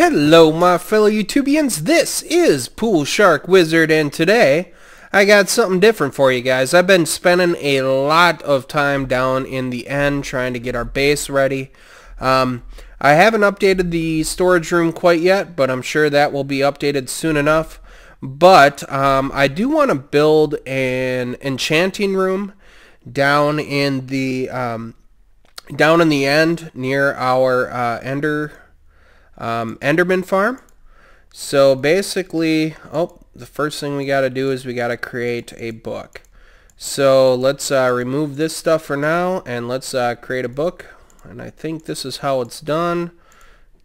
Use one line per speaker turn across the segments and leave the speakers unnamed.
Hello my fellow YouTubians, this is PoolSharkWizard, and today I got something different for you guys. I've been spending a lot of time down in the end trying to get our base ready. I haven't updated the storage room quite yet, but I'm sure that will be updated soon enough. But I do want to build an enchanting room down in the end near our Endermen Farm. So basically, the first thing we got to do is we got to create a book. So let's remove this stuff for now, and let's create a book. And I think this is how it's done.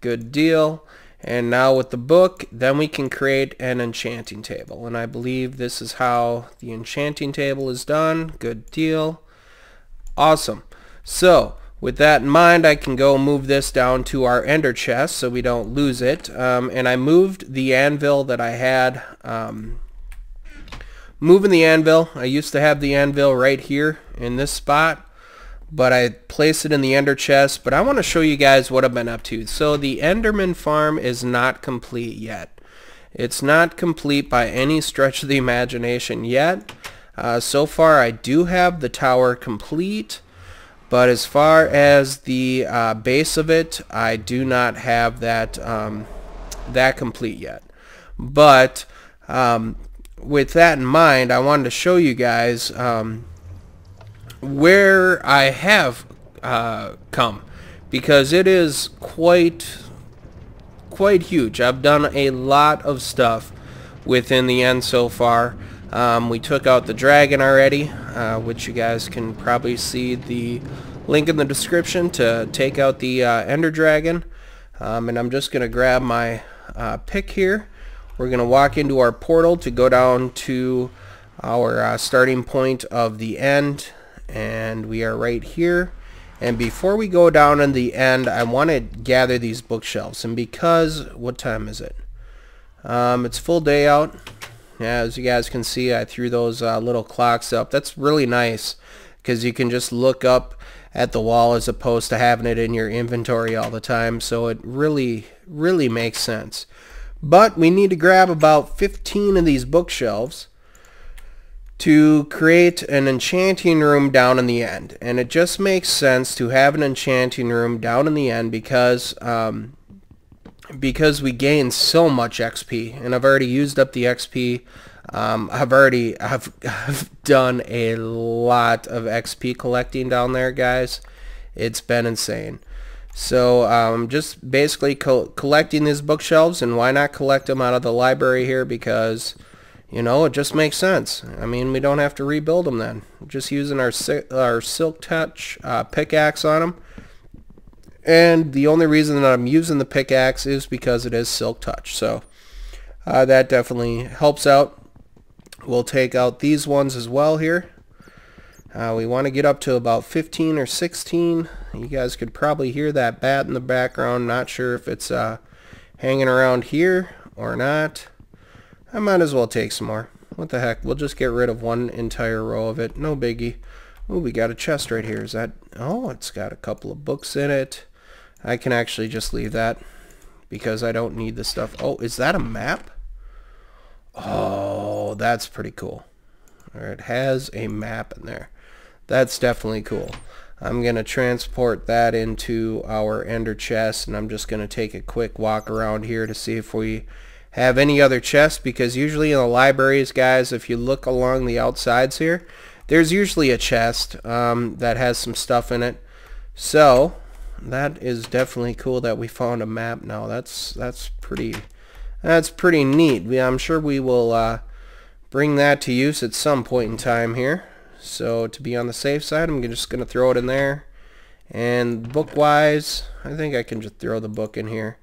Good deal. And now with the book, then we can create an enchanting table. And I believe this is how the enchanting table is done. Good deal. Awesome. So with that in mind, I can go move this down to our ender chest so we don't lose it. And I moved the anvil that I had. Moving the anvil, I used to have the anvil right here in this spot, but I placed it in the ender chest. But I want to show you guys what I've been up to. So the Enderman Farm is not complete yet. It's not complete by any stretch of the imagination yet. So far I do have the tower complete. But as far as the base of it, I do not have that that complete yet. But with that in mind, I wanted to show you guys where I have come, because it is quite huge. I've done a lot of stuff within the end so far. We took out the dragon already, which you guys can probably see the link in the description to take out the ender dragon. And I'm just going to grab my pick here. We're going to walk into our portal to go down to our starting point of the end, and we are right here. And before we go down in the end, I want to gather these bookshelves. And because, what time is it? It's full day out. Yeah, as you guys can see, I threw those little clocks up. That's really nice because you can just look up at the wall as opposed to having it in your inventory all the time. So it really makes sense. But we need to grab about 15 of these bookshelves to create an enchanting room down in the end. And it just makes sense to have an enchanting room down in the end because we gain so much XP, and I've already used up the XP. I've done a lot of XP collecting down there, guys. It's been insane. So just basically collecting these bookshelves, and why not collect them out of the library here, because you know, it just makes sense. I mean, we don't have to rebuild them then. Just using our Silk Touch pickaxe on them. And the only reason that I'm using the pickaxe is because it is Silk Touch. So that definitely helps out. We'll take out these ones as well here. We want to get up to about 15 or 16. You guys could probably hear that bat in the background. Not sure if it's hanging around here or not. I might as well take some more. What the heck? We'll just get rid of one entire row of it. No biggie. Oh, we got a chest right here. Is that... Oh, it's got a couple of books in it. I can actually just leave that because I don't need the stuff. Oh, is that a map? Oh, that's pretty cool. It has a map in there. That's definitely cool. I'm going to transport that into our ender chest, and I'm just going to take a quick walk around here to see if we have any other chests, because usually in the libraries, guys, if you look along the outsides here, there's usually a chest that has some stuff in it. So that is definitely cool that we found a map now. That's pretty neat. I'm sure we will bring that to use at some point in time here. So to be on the safe side, I'm just going to throw it in there. And book-wise, I think I can just throw the book in here.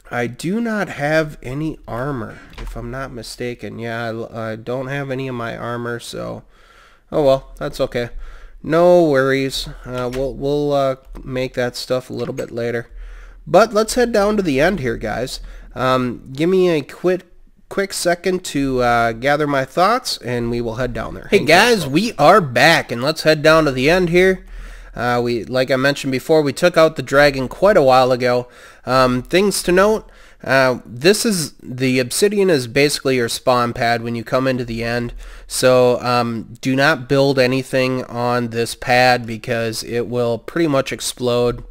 I do not have any armor, if I'm not mistaken. Yeah, I don't have any of my armor, so oh well, that's okay. No worries. We'll make that stuff a little bit later. But let's head down to the end here, guys. Give me a quick second to gather my thoughts, and we will head down there. Hey guys, we are back, and let's head down to the end here. Like I mentioned before, we took out the dragon quite a while ago. Things to note, the obsidian is basically your spawn pad when you come into the end. So do not build anything on this pad because it will pretty much explode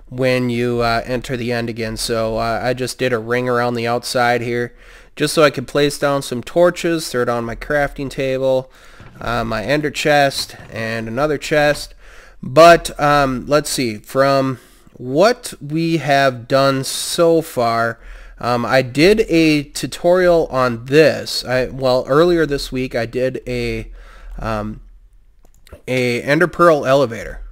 when you enter the end again. So I just did a ring around the outside here just so I could place down some torches, throw it on my crafting table, my ender chest, and another chest. But let's see, from what we have done so far, I did a tutorial on this. Well, earlier this week I did a ender pearl elevator,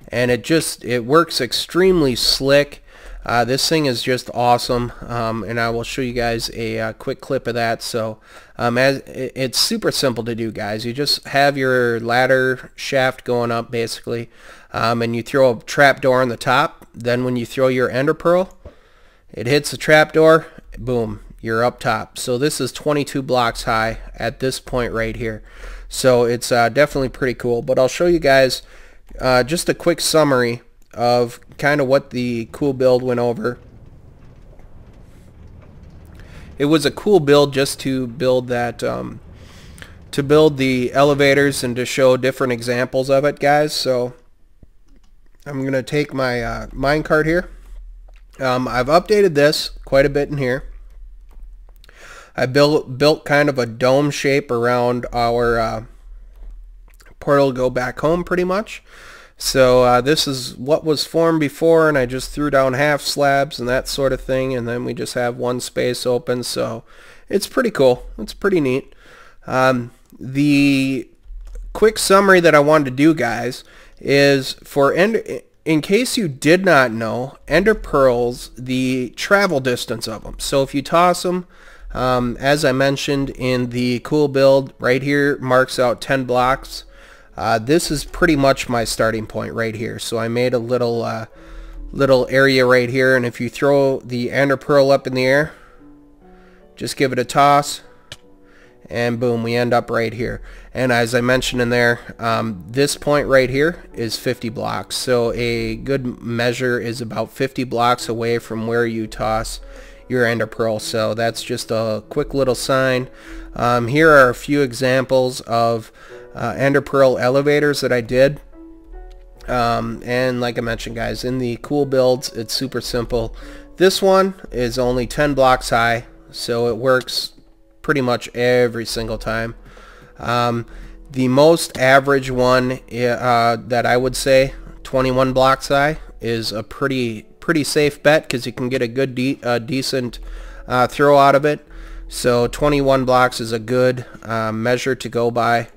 and it works extremely slick. This thing is just awesome, and I will show you guys a quick clip of that. So it's super simple to do, guys. You just have your ladder shaft going up basically, and you throw a trapdoor on the top. Then when you throw your ender pearl, it hits the trapdoor, boom, you're up top. So this is 22 blocks high at this point right here. So it's definitely pretty cool. But I'll show you guys just a quick summary of kind of what the cool build went over. It was a cool build just to build that, to build the elevators and to show different examples of it, guys. So I'm going to take my minecart here. I've updated this quite a bit in here. I built kind of a dome shape around our portal to go back home pretty much. So this is what was formed before, and I just threw down half slabs and that sort of thing, and then we just have one space open. So it's pretty cool. It's pretty neat. The quick summary that I wanted to do, guys, is in case you did not know, ender pearls, the travel distance of them. So if you toss them, as I mentioned in the cool build, right here marks out 10 blocks. This is pretty much my starting point right here. So I made a little area right here, and if you throw the ender pearl up in the air, just give it a toss, and boom, we end up right here. And as I mentioned in there, this point right here is 50 blocks. So a good measure is about 50 blocks away from where you toss your ender pearl. So that's just a quick little sign. Here are a few examples of ender pearl elevators that I did. And like I mentioned, guys, in the cool builds, it's super simple. This one is only 10 blocks high, so it works pretty much every single time. The most average one that I would say 21 blocks high is a pretty safe bet because you can get a good decent throw out of it. So 21 blocks is a good measure to go by,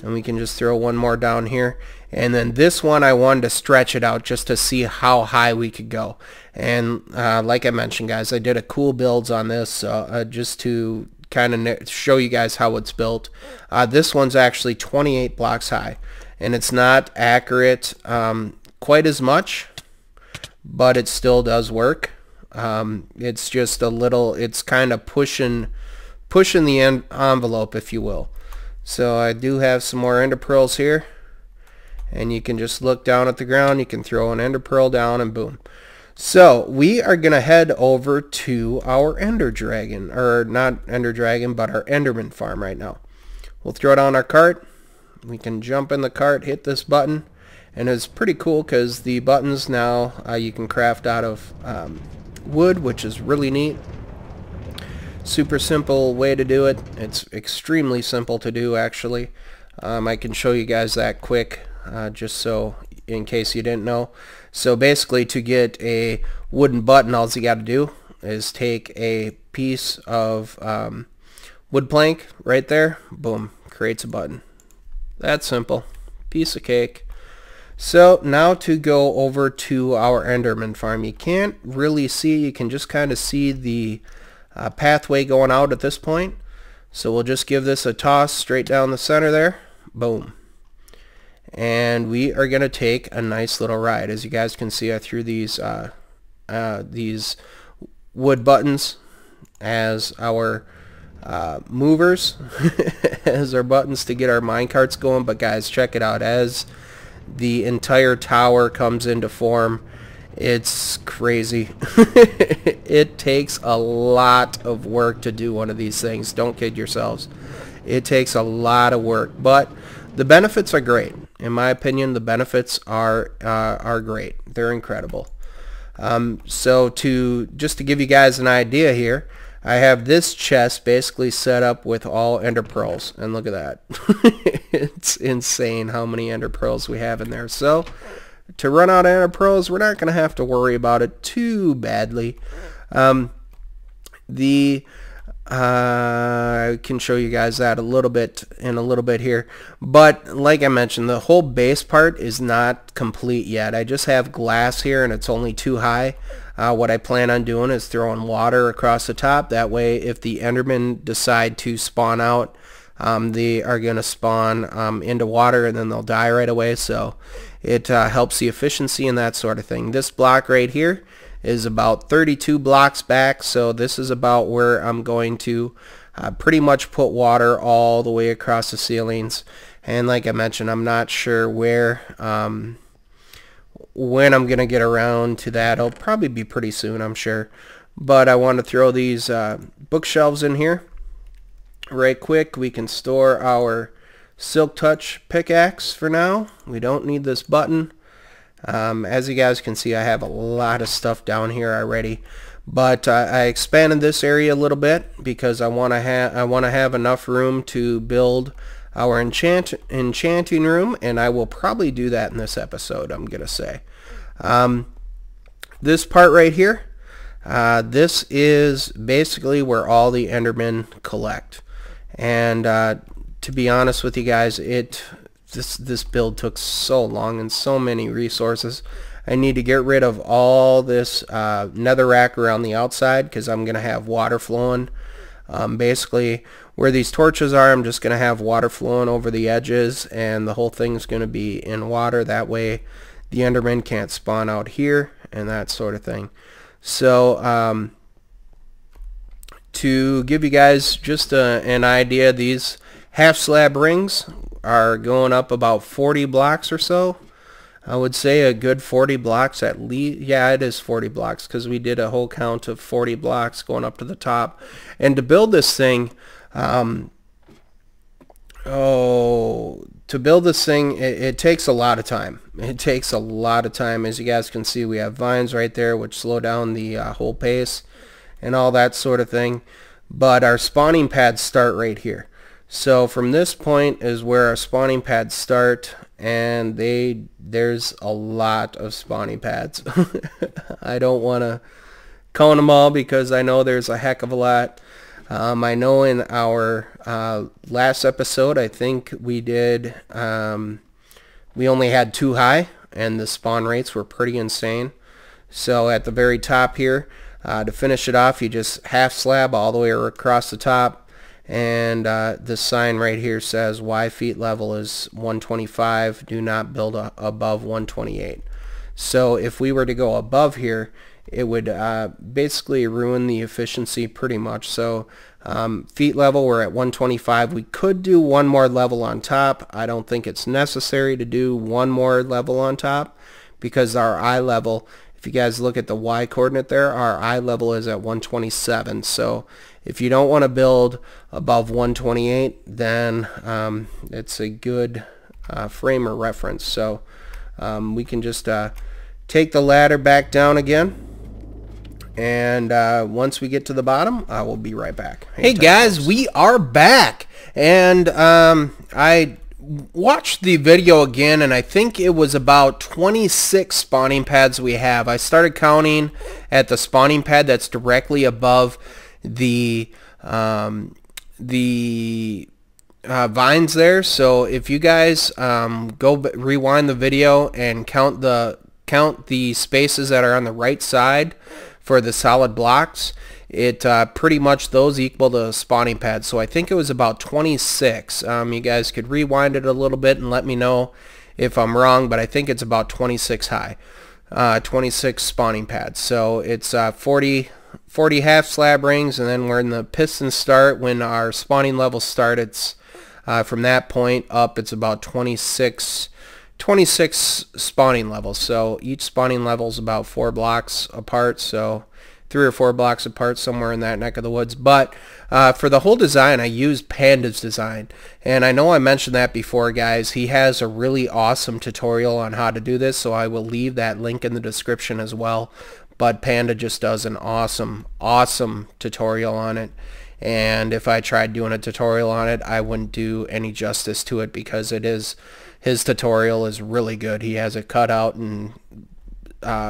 and we can just throw one more down here. And then this one, I wanted to stretch it out just to see how high we could go. And like I mentioned, guys, I did a cool builds on this just to kind of show you guys how it's built. This one's actually 28 blocks high, and it's not accurate quite as much, but it still does work. It's just a little, it's kind of pushing the envelope, if you will. So I do have some more ender pearls here, and you can just look down at the ground, you can throw an ender pearl down, and boom. So we are gonna head over to our ender dragon, or not ender dragon, but our enderman farm right now. We'll throw it on our cart. We can jump in the cart, hit this button, and it's pretty cool because the buttons now you can craft out of wood, which is really neat. Super simple way to do it. It's extremely simple to do, actually. I can show you guys that quick, just so in case you didn't know. So basically, to get a wooden button, all you got to do is take a piece of wood plank right there, boom, creates a button. That's simple. Piece of cake. So now to go over to our enderman farm. You can't really see, you can just kind of see the pathway going out at this point. So we'll just give this a toss straight down the center there, boom. And we are going to take a nice little ride. As you guys can see, I threw these wood buttons as our movers, as our buttons to get our minecarts going. But guys, check it out. As the entire tower comes into form. It's crazy. It takes a lot of work to do one of these things. Don't kid yourselves. It takes a lot of work, but the benefits are great. In my opinion, the benefits are great. They're incredible. So just to give you guys an idea here, I have this chest basically set up with all ender pearls, and look at that. It's insane how many ender pearls we have in there. So to run out of ender pearls, we're not going to have to worry about it too badly. I can show you guys that in a little bit here, but like I mentioned, the whole base part is not complete yet. I just have glass here and it's only too high. What I plan on doing is throwing water across the top. That way if the Endermen decide to spawn out, they are going to spawn into water and then they'll die right away, so it helps the efficiency and that sort of thing. This block right here is about 32 blocks back, so this is about where I'm going to pretty much put water all the way across the ceilings. And like I mentioned, I'm not sure where when I'm gonna get around to that. It'll probably be pretty soon, I'm sure, but I want to throw these bookshelves in here right quick. We can store our Silk Touch pickaxe for now. We don't need this button. As you guys can see, I have a lot of stuff down here already, but I expanded this area a little bit because I want to have enough room to build our enchanting room, and I will probably do that in this episode, I'm gonna say. This part right here, this is basically where all the Endermen collect, and to be honest with you guys, this build took so long and so many resources. I need to get rid of all this netherrack around the outside because I'm going to have water flowing. Basically, where these torches are, I'm just going to have water flowing over the edges, and the whole thing's going to be in water. That way, the Endermen can't spawn out here and that sort of thing. So, to give you guys just an idea, these half slab rings are going up about 40 blocks or so. I would say a good 40 blocks at least. Yeah, it is 40 blocks because we did a whole count of 40 blocks going up to the top. And to build this thing, it takes a lot of time. It takes a lot of time. As you guys can see, we have vines right there which slow down the whole pace and all that sort of thing. But our spawning pads start right here. So from this point is where our spawning pads start, and there's a lot of spawning pads. I don't want to count them all because I know there's a heck of a lot. I know in our last episode, I think we only had 2 high, and the spawn rates were pretty insane. So at the very top here, to finish it off, you just half slab all the way across the top. And this sign right here says Y feet level is 125. Do not build above 128. So if we were to go above here, it would basically ruin the efficiency pretty much. So feet level, we're at 125. We could do one more level on top. I don't think it's necessary to do one more level on top because our eye level, if you guys look at the Y coordinate there, our eye level is at 127. So if you don't want to build above 128, then it's a good frame or reference. So we can just take the ladder back down again, and once we get to the bottom, I will be right back. Hey guys, we are back, and I watched the video again, and I think it was about 26 spawning pads we have. I started counting at the spawning pad that's directly above the vines there. So if you guys go rewind the video and count the spaces that are on the right side for the solid blocks, it pretty much those equal the spawning pad. So I think it was about 26. You guys could rewind it a little bit and let me know if I'm wrong, but I think it's about 26 high, 26 spawning pads. So it's 40 half slab rings, and then when the pistons start, when our spawning levels start, it's from that point up, it's about 26 26 spawning levels. So each spawning level is about 4 blocks apart, so 3 or 4 blocks apart, somewhere in that neck of the woods. But for the whole design, I used Panda's design, and I know I mentioned that before, guys. He has a really awesome tutorial on how to do this, so I will leave that link in the description as well. But Panda just does an awesome tutorial on it, and if I tried doing a tutorial on it, I wouldn't do any justice to it, because his tutorial is really good. He has it cut out and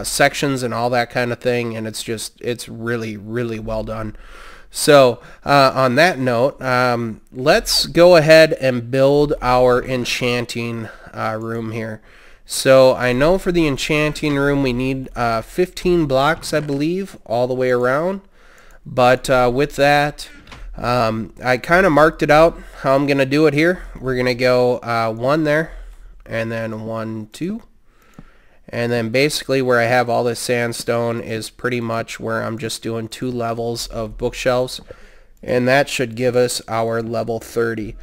sections and all that kind of thing, and it's really well done. So on that note, let's go ahead and build our enchanting room here. So I know for the enchanting room we need 15 blocks, I believe, all the way around. But with that, I kind of marked it out how I'm gonna do it here. We're gonna go 1 there, and then 1, 2. And then basically where I have all this sandstone is pretty much where I'm just doing 2 levels of bookshelves, and that should give us our level 30.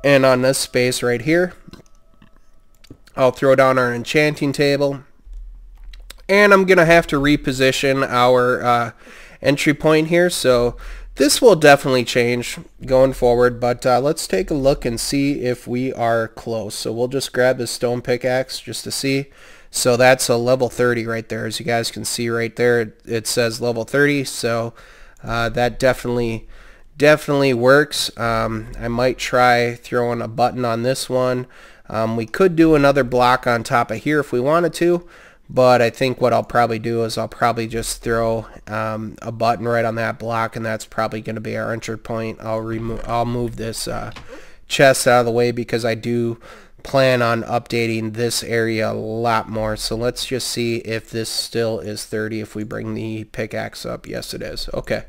And on this space right here, I'll throw down our enchanting table, and I'm gonna have to reposition our entry point here, so this will definitely change going forward. But let's take a look and see if we are close. So we'll just grab this stone pickaxe just to see. So that's a level 30 right there. As you guys can see right there, it says level 30, so that definitely works. I might try throwing a button on this one. We could do another block on top of here if we wanted to, but I think what I'll probably do is I'll probably just throw a button right on that block, and that's probably going to be our entry point. I'll move this chest out of the way, because I do plan on updating this area a lot more. So let's just see if this still is 30 if we bring the pickaxe up. Yes, it is. Okay,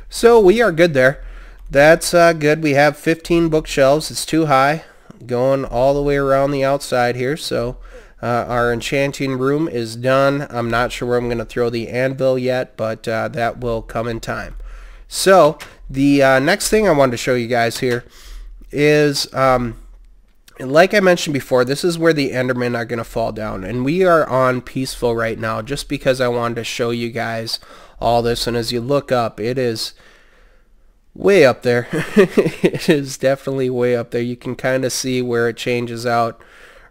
so we are good there. That's good. We have 15 bookshelves. It's too high, going all the way around the outside here. So our enchanting room is done. I'm not sure where I'm going to throw the anvil yet, but that will come in time. So the next thing I wanted to show you guys here is, like I mentioned before, this is where the Endermen are going to fall down, and we are on peaceful right now just because I wanted to show you guys all this. And as you look up, it is way up there. It is definitely way up there. You can kind of see where it changes out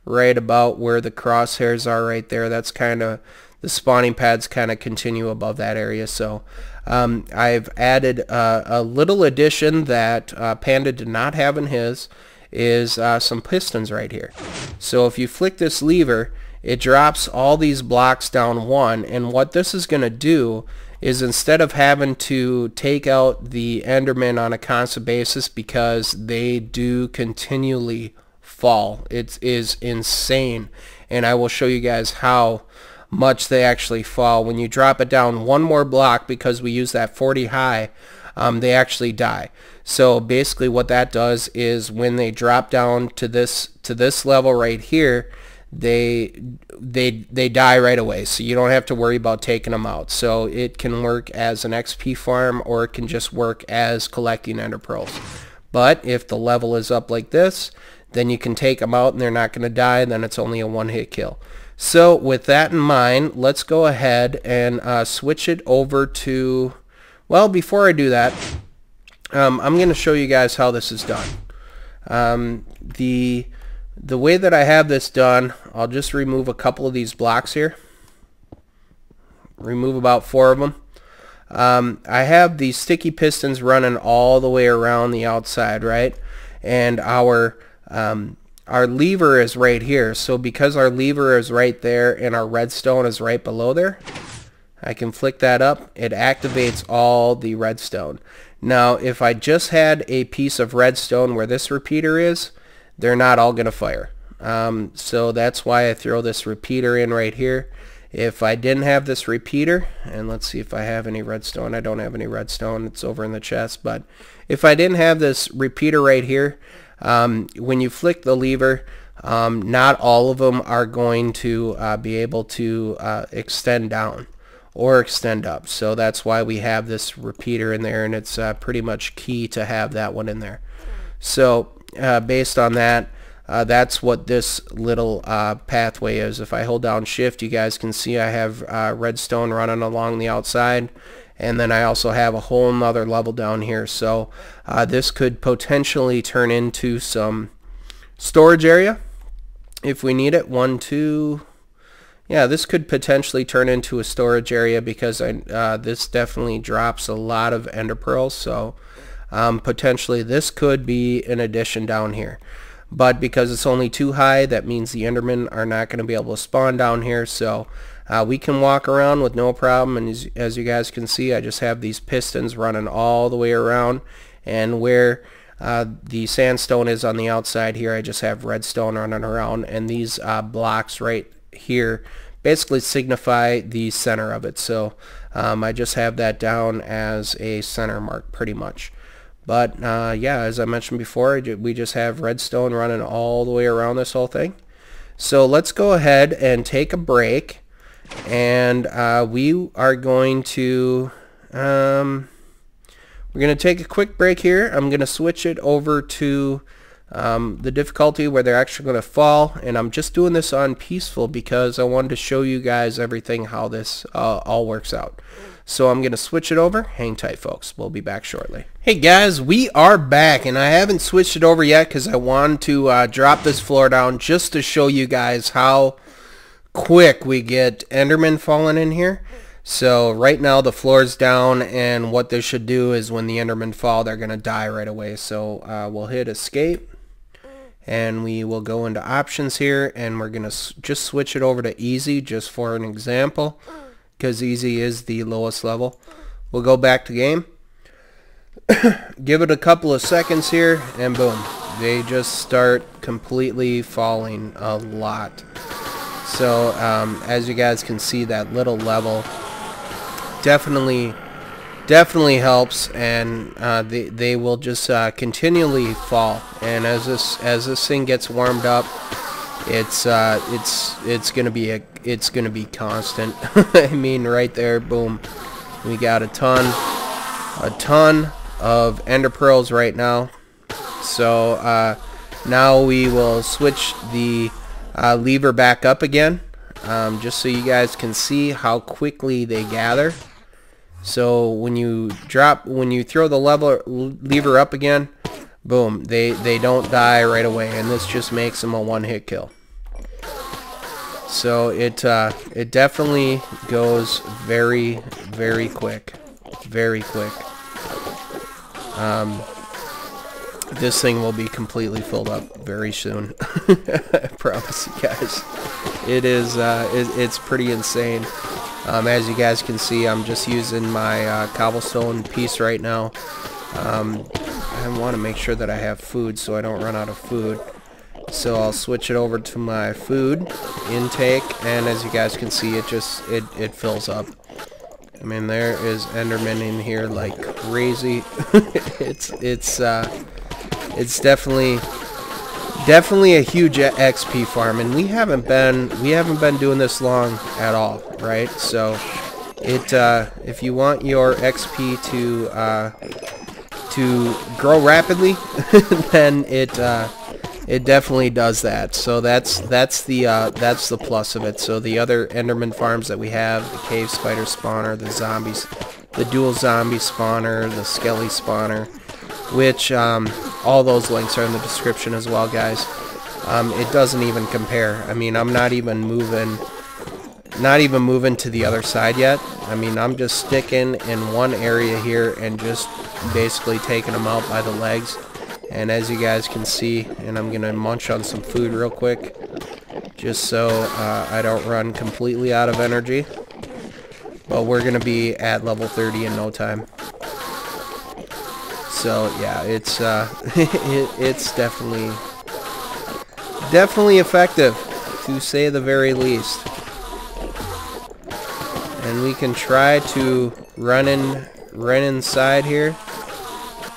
right about where the crosshairs are right there. That's kind of the spawning pads kind of continue above that area. So I've added a little addition that Panda did not have in his, is some pistons right here. So if you flick this lever, it drops all these blocks down 1, and what this is going to do is, instead of having to take out the Enderman on a constant basis, because they do continually fall, it is insane, and I will show you guys how much they actually fall. When you drop it down 1 more block, because we use that 40 high, they actually die. So basically what that does is, when they drop down to this level right here, they die right away, so you don't have to worry about taking them out. So it can work as an XP farm, or it can just work as collecting ender pearls. But if the level is up like this, then you can take them out and they're not going to die, and then it's only a 1-hit kill. So with that in mind, let's go ahead and switch it over to, well, before I do that, I'm going to show you guys how this is done. The way that I have this done, I'll just remove a couple of these blocks here. Remove about 4 of them. I have these sticky pistons running all the way around the outside, right? And our lever is right here. So because our lever is right there and our redstone is right below there, I can flick that up. It activates all the redstone. Now, if I just had a piece of redstone where this repeater is, they're not all going to fire. So that's why I throw this repeater in right here. If I didn't have this repeater, and let's see if I have any redstone. I don't have any redstone. It's over in the chest. But if I didn't have this repeater right here, when you flick the lever, not all of them are going to be able to extend down or extend up. So that's why we have this repeater in there, and it's pretty much key to have that one in there. So based on that, that's what this little pathway is. If I hold down shift, you guys can see I have redstone running along the outside, and then I also have a whole nother level down here. So this could potentially turn into some storage area if we need it. 1, 2, yeah, this could potentially turn into a storage area because this definitely drops a lot of ender pearls. So potentially this could be an addition down here. But because it's only too high, that means the endermen are not going to be able to spawn down here. So we can walk around with no problem. And as you guys can see, I just have these pistons running all the way around. And where the sandstone is on the outside here, I just have redstone running around. And these blocks right here basically signify the center of it. So I just have that down as a center mark pretty much. But yeah, as I mentioned before, we just have redstone running all the way around this whole thing. So let's go ahead and take a break, and we are going to take a quick break here. I'm going to switch it over to the difficulty where they're actually going to fall, and I'm just doing this on peaceful because I wanted to show you guys everything, how this all works out. So I'm going to switch it over. Hang tight, folks. We'll be back shortly. Hey guys, we are back, and I haven't switched it over yet because I wanted to drop this floor down just to show you guys how quick we get endermen falling in here. So right now the floor's down, and what this should do is when the endermen fall, they're going to die right away. So we'll hit escape, and we will go into options here, and we're going to just switch it over to easy just for an example, because easy is the lowest level. We'll go back to game, give it a couple of seconds here, and boom, they just start completely falling a lot. So as you guys can see, that little level definitely helps, and they will just continually fall. And as this thing gets warmed up, it's gonna be constant. I mean, right there, boom, we got a ton of ender pearls right now. So now we will switch the lever back up again, just so you guys can see how quickly they gather. So when you throw the lever up again, boom, they don't die right away, and this just makes them a one-hit kill. So it definitely goes very, very quick, very quick. This thing will be completely filled up very soon. I promise you guys. It's pretty insane. As you guys can see, I'm just using my cobblestone piece right now. I want to make sure that I have food so I don't run out of food. So I'll switch it over to my food intake, and as you guys can see, it fills up. I mean, there is enderman in here like crazy. It's definitely a huge XP farm, and we haven't been doing this long at all, right? So if you want your XP to grow rapidly, then it definitely does that. So that's the plus of it. So the other enderman farms that we have, the cave spider spawner, the zombies, the dual zombie spawner, the skelly spawner, which all those links are in the description as well, guys. It doesn't even compare. I mean, I'm not even moving to the other side yet. I mean, I'm just sticking in one area here and just basically taking them out by the legs. And as you guys can see, and I'm gonna munch on some food real quick just so I don't run completely out of energy. But we're gonna be at level 30 in no time. So yeah, it's it's definitely effective, to say the very least. And we can try to run inside here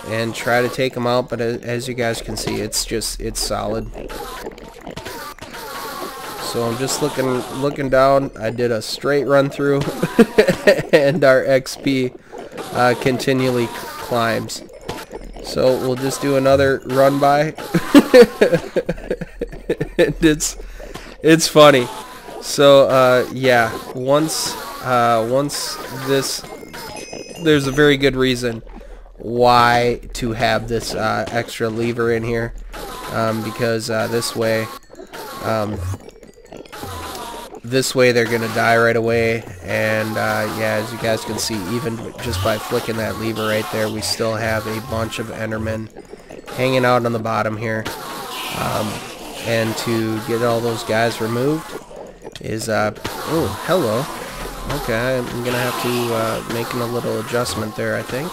and try to take them out, but as you guys can see, it's solid. So I'm just looking down. I did a straight run through and our XP continually climbs. So we'll just do another run by. And it's funny. So yeah, once this, there's a very good reason why to have this extra lever in here, because this way they're gonna die right away. And yeah, as you guys can see, even just by flicking that lever right there, we still have a bunch of Endermen hanging out on the bottom here. And to get all those guys removed is oh, hello. Okay, I'm gonna have to make a little adjustment there, I think,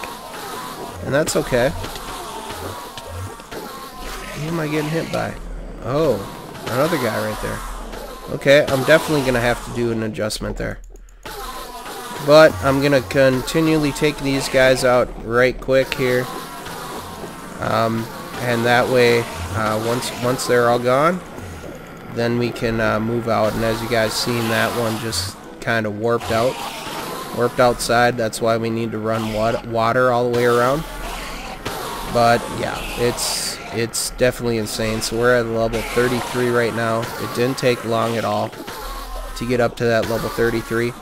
and that's okay. Who am I getting hit by? Oh, another guy right there. Okay, I'm definitely gonna have to do an adjustment there, but I'm gonna continually take these guys out right quick here, and that way, once they're all gone, then we can move out. And as you guys seen, that one just kind of warped outside. That's why we need to run water all the way around. But yeah, it's definitely insane. So we're at level 33 right now. It didn't take long at all to get up to that level 33.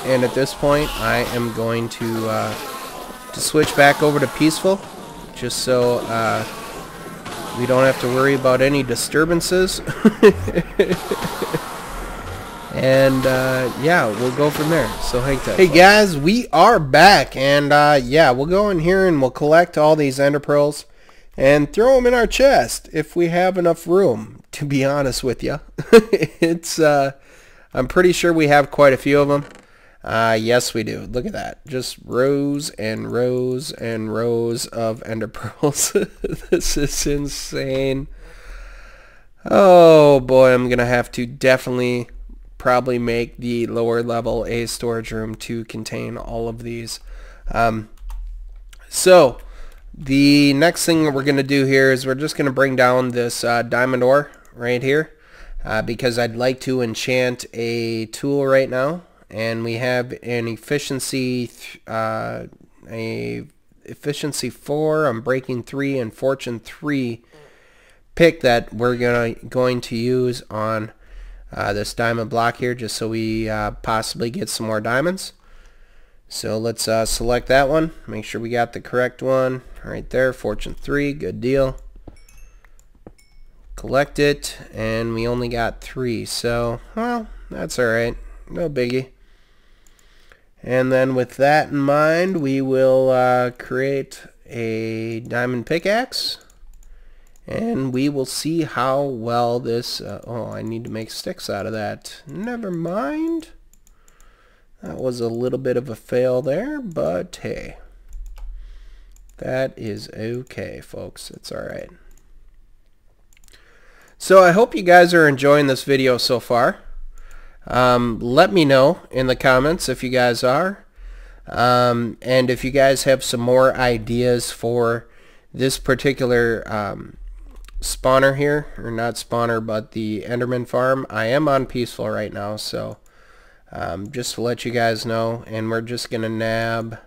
And at this point, I am going to switch back over to peaceful, just so we don't have to worry about any disturbances. And yeah, we'll go from there. So hang tight. Hey guys, we are back, and yeah, we'll go in here and we'll collect all these ender pearls and throw them in our chest if we have enough room, to be honest with you. It's I'm pretty sure we have quite a few of them. Yes, we do. Look at that. Just rows and rows and rows of ender pearls. This is insane. Oh boy, I'm gonna have to definitely probably make the lower level a storage room to contain all of these. So the next thing we're gonna do here is we're just gonna bring down this diamond ore right here, because I'd like to enchant a tool right now. And we have an efficiency 4, unbreaking 3, and fortune 3 pick that we're going to use on this diamond block here, just so we possibly get some more diamonds. So let's select that one. Make sure we got the correct one right there. Fortune 3, good deal. Collect it, and we only got 3. So well, that's all right. No biggie. And then with that in mind, we will create a diamond pickaxe, and we will see how well this oh, I need to make sticks out of that. Never mind. That was a little bit of a fail there, but hey, that is okay, folks. It's alright. So I hope you guys are enjoying this video so far. Let me know in the comments if you guys are, and if you guys have some more ideas for this particular spawner here, or not spawner, but the Enderman Farm. I am on peaceful right now, so just to let you guys know. And we're just gonna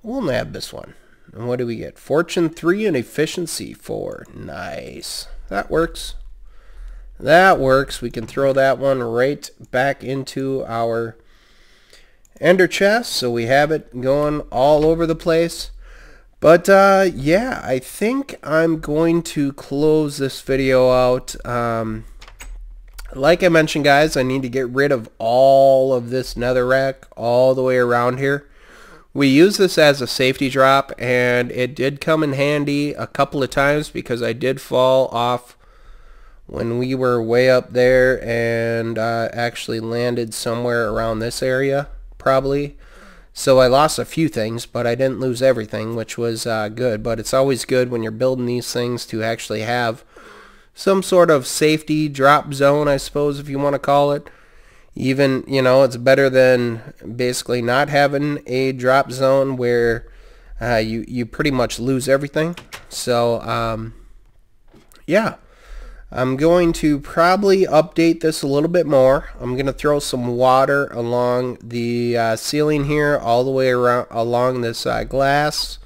we'll nab this one. And what do we get? Fortune 3 and efficiency 4. Nice. That works. That works. We can throw that one right back into our ender chest, so we have it going all over the place. But yeah, I think I'm going to close this video out. Like I mentioned, guys, I need to get rid of all of this netherrack all the way around here. We use this as a safety drop, and it did come in handy a couple of times because I did fall off when we were way up there, and actually landed somewhere around this area probably. So I lost a few things, but I didn't lose everything, which was good. But it's always good when you're building these things to actually have some sort of safety drop zone, I suppose, if you want to call it. Even, you know, it's better than basically not having a drop zone where you pretty much lose everything. So yeah, I'm going to probably update this a little bit more. I'm going to throw some water along the ceiling here, all the way around along this glass.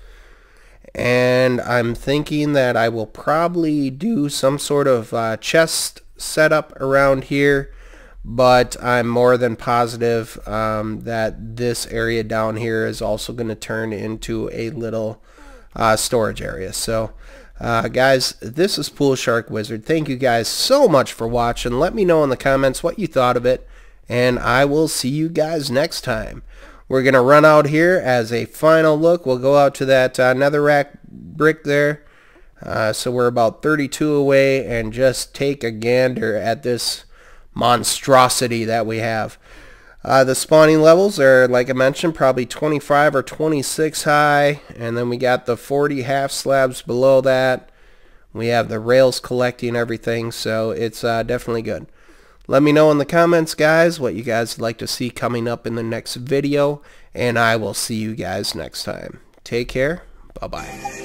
and I'm thinking that I will probably do some sort of chest setup around here, but I'm more than positive that this area down here is also going to turn into a little storage area. So guys, this is PoolSharkWizard. Thank you guys so much for watching. Let me know in the comments what you thought of it, and I will see you guys next time. We're going to run out here as a final look. We'll go out to that netherrack brick there. So we're about 32 away, and just take a gander at this monstrosity that we have. The spawning levels are, like I mentioned, probably 25 or 26 high, and then we got the 40 half slabs below that. We have the rails collecting everything, so it's definitely good. Let me know in the comments, guys, what you guys would like to see coming up in the next video, and I will see you guys next time. Take care. Bye-bye.